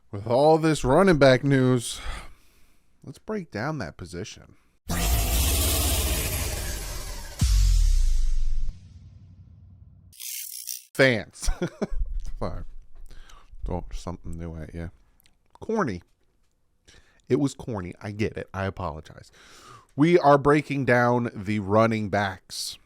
With all this running back news, let's break down that position. Fans. Fine. Throw something new at you. Corny. It was corny. I get it. I apologize. We are breaking down the running backs.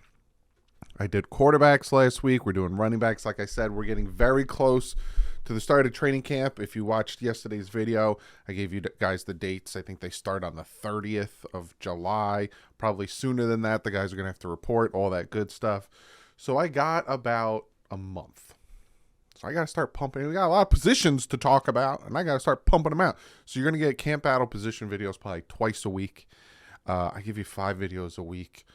I did quarterbacks last week. We're doing running backs. Like I said, we're getting very close to the start of training camp. If you watched yesterday's video, I gave you guys the dates. I think they start on the 30th of July. Probably sooner than that. The guys are going to have to report, all that good stuff. So I got about a month. So I got to start pumping. We got a lot of positions to talk about, and I got to start pumping them out. So you're going to get camp battle position videos probably twice a week. I give you 5 videos a week,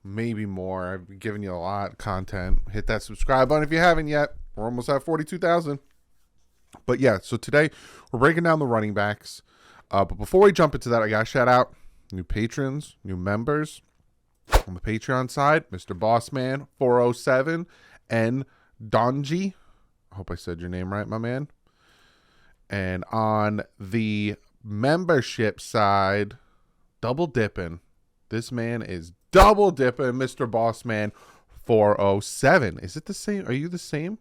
maybe more. I've given you a lot of content. Hit that subscribe button if you haven't yet. We're almost at 42,000. But yeah, so today we're breaking down the running backs. But before we jump into that, I got to shout out new patrons, new members. On the Patreon side, Mr. Bossman 407 and Donji. I hope I said your name right, my man. And on the membership side, double dipping. This man is double dipping, Mr. Bossman 407. Is it the same? Are you the same?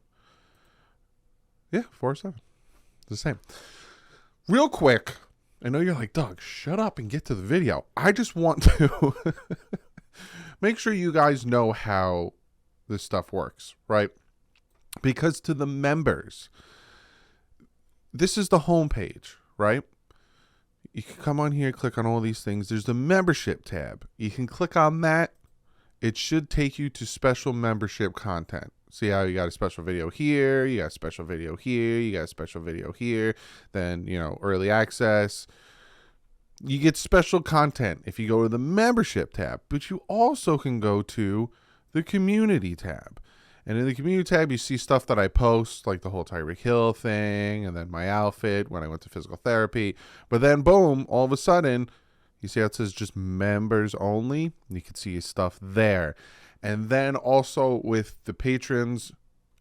Yeah, 407. The same. Real quick, I know you're like, Doug, shut up and get to the video. I just want to make sure you guys know how this stuff works, right? Because to the members, this is the homepage, right? You can come on here, click on all these things. There's the membership tab. You can click on that. It should take you to special membership content. See how you got a special video here, you got a special video here, you got a special video here, then, early access. You get special content if you go to the membership tab, but you also can go to the community tab. And in the community tab, you see stuff that I post, like the whole Tyreek Hill thing, and then my outfit when I went to physical therapy. But then, boom, all of a sudden, you see how it says just members only? You can see stuff there. And then also with the patrons,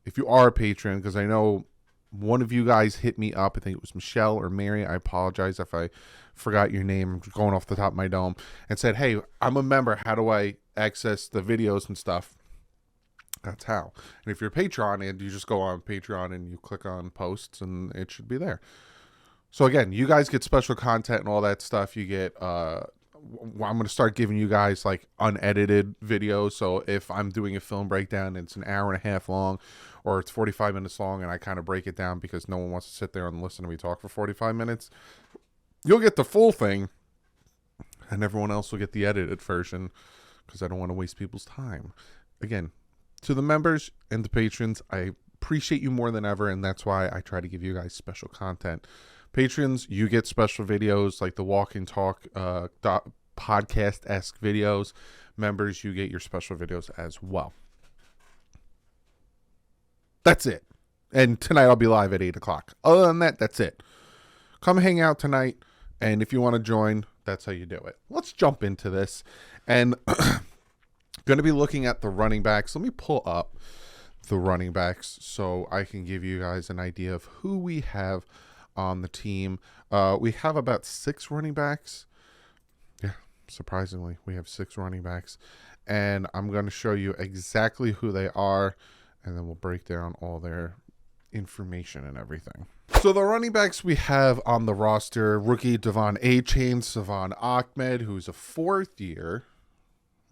if you are a patron, because I know one of you guys hit me up, I think it was Michelle or Mary, I apologize if I forgot your name, I'm going off the top of my dome, and said, hey, I'm a member, how do I access the videos and stuff? That's how. And if you're a patron, and you just go on Patreon and you click on posts, and it should be there. So again, you guys get special content and all that stuff. You get, I'm going to start giving you guys like unedited videos. So if I'm doing a film breakdown and it's an hour and a half long, or it's 45 minutes long, and I kind of break it down because no one wants to sit there and listen to me talk for 45 minutes, you'll get the full thing, and everyone else will get the edited version because I don't want to waste people's time. Again, to the members and the patrons, I appreciate you more than ever, and that's why I try to give you guys special content. Patrons, you get special videos like the walk and talk podcast-esque videos. Members, you get your special videos as well. That's it. And tonight I'll be live at 8 o'clock. Other than that, that's it. Come hang out tonight, and if you want to join, that's how you do it. Let's jump into this. And going to be looking at the running backs. Let me pull up the running backs so I can give you guys an idea of who we have on the team. We have about 6 running backs. Yeah, surprisingly, we have 6 running backs. And I'm going to show you exactly who they are, and then we'll break down all their information and everything. So the running backs we have on the roster, rookie Devon A-Chain, Savon Ahmed, who's a 4th year.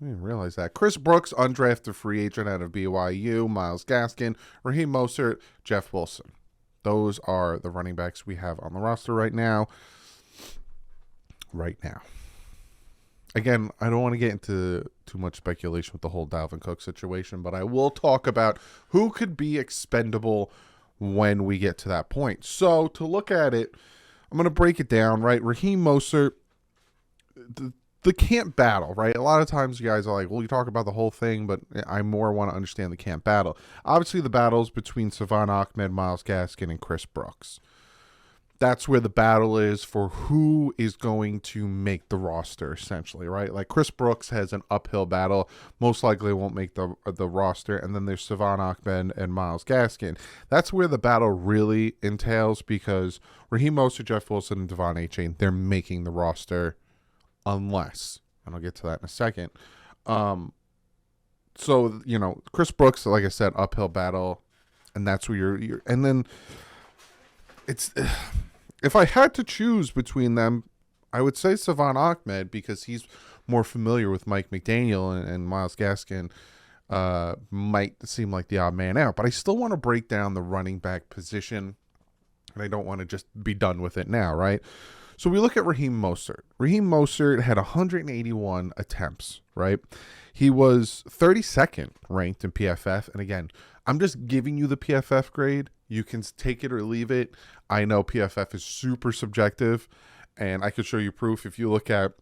I didn't realize that. Chris Brooks, undrafted free agent out of BYU. Myles Gaskin, Raheem Mostert, Jeff Wilson. Those are the running backs we have on the roster right now. Again, I don't want to get into too much speculation with the whole Dalvin Cook situation, but I will talk about who could be expendable when we get to that point. So to look at it, I'm going to break it down, right? Raheem Mostert, the camp battle, right? A lot of times you guys are like, well, you talk about the whole thing, but I more want to understand the camp battle. Obviously, the battles between Savon Ahmed, Myles Gaskin, and Chris Brooks. that's where the battle is for who is going to make the roster, essentially, right? Like Chris Brooks has an uphill battle, most likely won't make the roster, and then there's Savon Ahmed and Myles Gaskin. That's where the battle really entails, because Raheem Mostert, Jeff Wilson, and Devon Achane, they're making the roster, unless, and I'll get to that in a second. So, Chris Brooks, like I said, uphill battle, and that's where you're and then it's, if I had to choose between them, I would say Savon Ahmed, because he's more familiar with Mike McDaniel, and Myles Gaskin might seem like the odd man out. But I still want to break down the running back position, and I don't want to just be done with it now, right? So we look at Raheem Mostert. Raheem Mostert had 181 attempts, right? He was 32nd ranked in PFF. And again, I'm just giving you the PFF grade. You can take it or leave it. I know PFF is super subjective, and I could show you proof. If you look at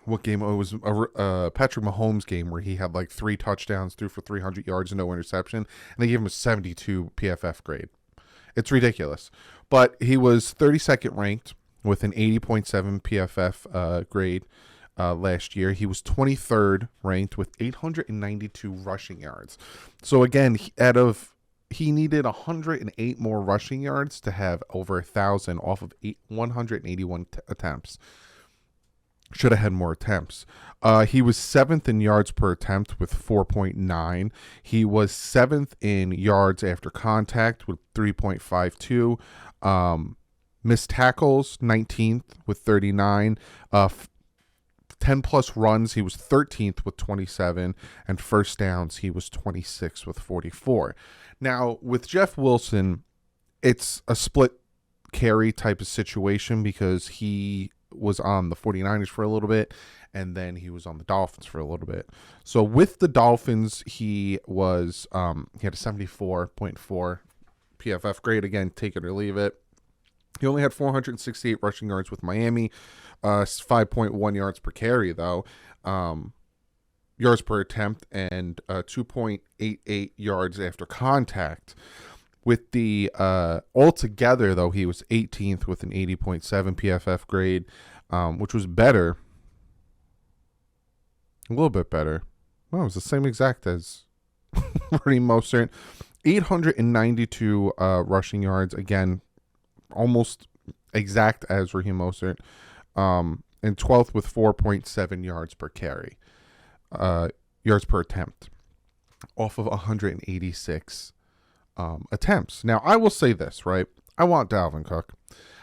what game, it was a Patrick Mahomes game where he had like 3 touchdowns, threw for 300 yards and no interception, and they gave him a 72 PFF grade. It's ridiculous. But he was 32nd ranked with an 80.7 PFF grade last year. He was 23rd ranked with 892 rushing yards. So again, he needed 108 more rushing yards to have over 1,000 off of 181 attempts. Should have had more attempts. He was 7th in yards per attempt with 4.9. He was 7th in yards after contact with 3.52. Missed tackles, 19th with 39. 10 plus runs, he was 13th with 27. And first downs, he was 26th with 44. Now, with Jeff Wilson, it's a split carry type of situation, because he was on the 49ers for a little bit, and then he was on the Dolphins for a little bit. So with the Dolphins, he was he had a 74.4 PFF grade. Again, take it or leave it. He only had 468 rushing yards with Miami, 5.1 yards per carry, though, yards per attempt, and 2.88 yards after contact. With the altogether, though, he was 18th with an 80.7 PFF grade, which was better, a little bit better. Well, it was the same exact as Raheem Mostert. 892 rushing yards, again, almost exact as Raheem Mostert, and 12th with 4.7 yards per carry, yards per attempt, off of 186 attempts. Now, I will say this, right? I want Dalvin Cook.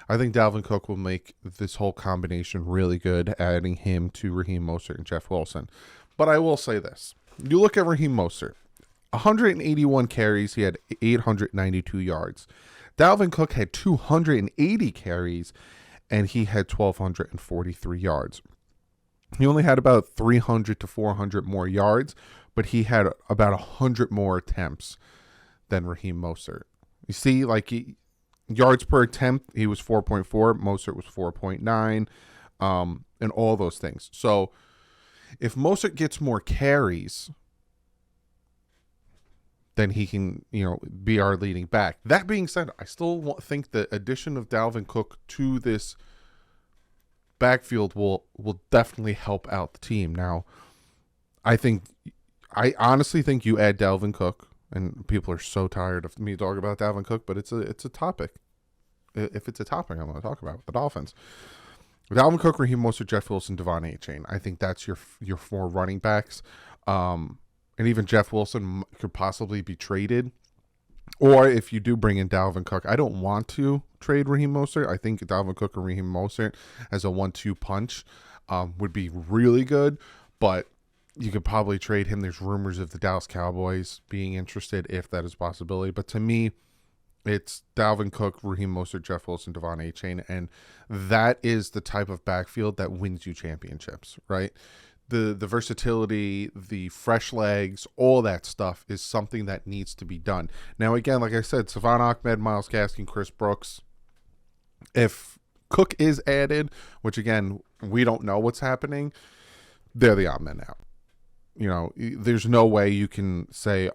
I think Dalvin Cook will make this whole combination really good, adding him to Raheem Mostert and Jeff Wilson. But I will say this. You look at Raheem Mostert, 181 carries, he had 892 yards. Dalvin Cook had 280 carries, and he had 1,243 yards. He only had about 300 to 400 more yards, but he had about 100 more attempts than Raheem Mostert. You see, like, yards per attempt, he was 4.4. Mostert was 4.9, and all those things. So if Mostert gets more carries, then he can, be our leading back. That being said, I still think the addition of Dalvin Cook to this backfield will definitely help out the team. Now, I honestly think you add Dalvin Cook, and people are so tired of me talking about Dalvin Cook, but it's a topic. If it's a topic, I'm going to talk about the Dolphins. Dalvin Cook, Raheem Mostert, Jeff Wilson, Devon Achane. I think that's your 4 running backs. And even Jeff Wilson could possibly be traded. Or if you do bring in Dalvin Cook, I don't want to trade Raheem Mostert. I think Dalvin Cook and Raheem Mostert as a 1-2 punch would be really good. But you could probably trade him. There's rumors of the Dallas Cowboys being interested, if that is a possibility. But to me, it's Dalvin Cook, Raheem Mostert, Jeff Wilson, Devon Achane. And that is the type of backfield that wins you championships, right? The versatility, the fresh legs, all that stuff is something that needs to be done. Now, again, like I said, Savon Ahmed, Myles Gaskin, Chris Brooks. If Cook is added, which, again, we don't know what's happening, they're the odd men out. There's no way you can say,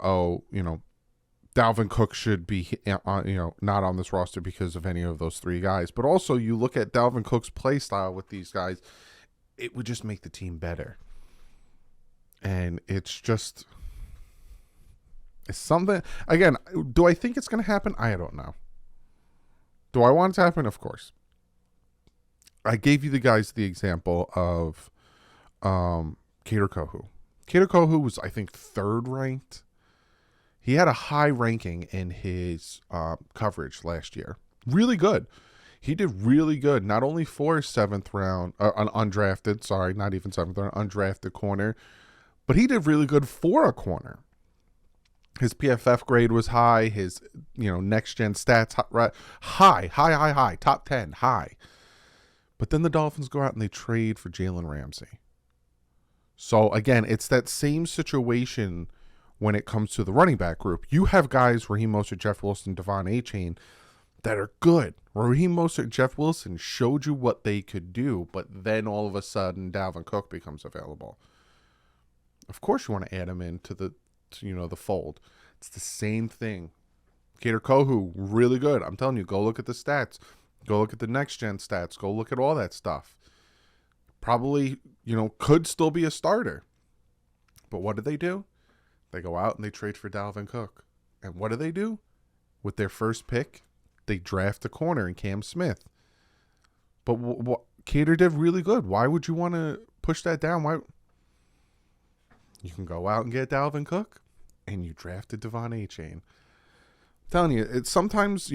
Dalvin Cook should be not on this roster because of any of those three guys. But also, you look at Dalvin Cook's play style with these guys, it would just make the team better. And it's something. Again, do I think it's going to happen? I don't know. Do I want it to happen? Of course. I gave you the guys the example of Kader Kohu. Kader Kohu was, I think, 3rd ranked. He had a high ranking in his coverage last year. Really good. He did really good, not only for 7th round, an undrafted, sorry, not even 7th round, undrafted corner, but he did really good for a corner. His PFF grade was high. His, next gen stats high, top 10, high. But then the Dolphins go out and they trade for Jalen Ramsey. So again, it's that same situation when it comes to the running back group. You have guys, Raheem Mostert, Jeff Wilson, Devon Achane, that are good. Raheem Mostert, Jeff Wilson showed you what they could do, but then all of a sudden Dalvin Cook becomes available. Of course you want to add him into the fold. It's the same thing. Kader Kohu, really good. I'm telling you, go look at the stats. Go look at the next gen stats. Go look at all that stuff. Probably, could still be a starter. But what do? They go out and they trade for Dalvin Cook. And what do? With their first pick, they draft a corner in Cam Smith. But what Kader did really good. Why would you want to push that down? Why? You can go out and get Dalvin Cook, and you drafted Devon Achane. I'm telling you, it's sometimes,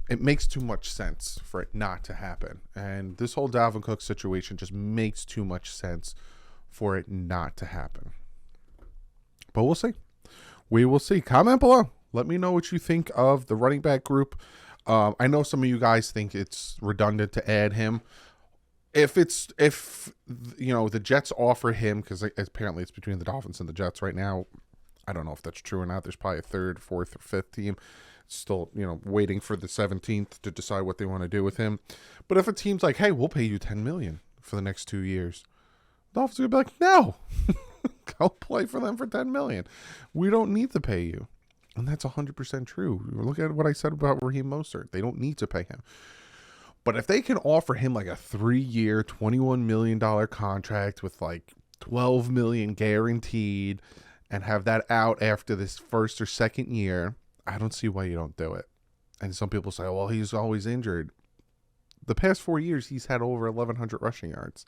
it makes too much sense for it not to happen. And this whole Dalvin Cook situation just makes too much sense for it not to happen. But we'll see. We will see. Comment below. Let me know what you think of the running back group. I know some of you guys think it's redundant to add him. If the Jets offer him, because apparently it's between the Dolphins and the Jets right now. I don't know if that's true or not. There's probably a 3rd, 4th, or 5th team still, waiting for the 17th to decide what they want to do with him. But if a team's like, hey, we'll pay you $10 million for the next 2 years, the Dolphins are going to be like, no, go play for them for $10 million. We don't need to pay you. And that's 100% true. Look at what I said about Raheem Mostert. They don't need to pay him. But if they can offer him like a 3-year, $21 million contract with like $12 million guaranteed and have that out after this 1st or 2nd year, I don't see why you don't do it. And some people say, well, he's always injured. The past 4 years, he's had over 1,100 rushing yards.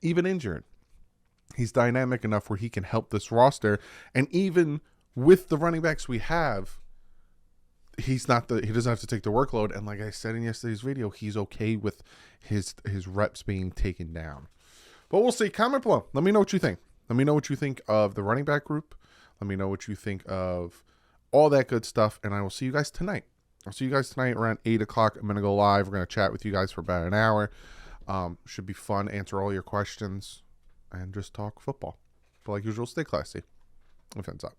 Even injured. He's dynamic enough where he can help this roster. And even with the running backs we have, he doesn't have to take the workload. And like I said in yesterday's video, he's okay with his reps being taken down. But we'll see. Comment below. Let me know what you think. Let me know what you think of the running back group. Let me know what you think of all that good stuff. And I will see you guys tonight. I'll see you guys tonight around 8 o'clock. I'm going to go live. We're going to chat with you guys for about an hour. Should be fun. Answer all your questions and just talk football. But like usual, stay classy. Offense up.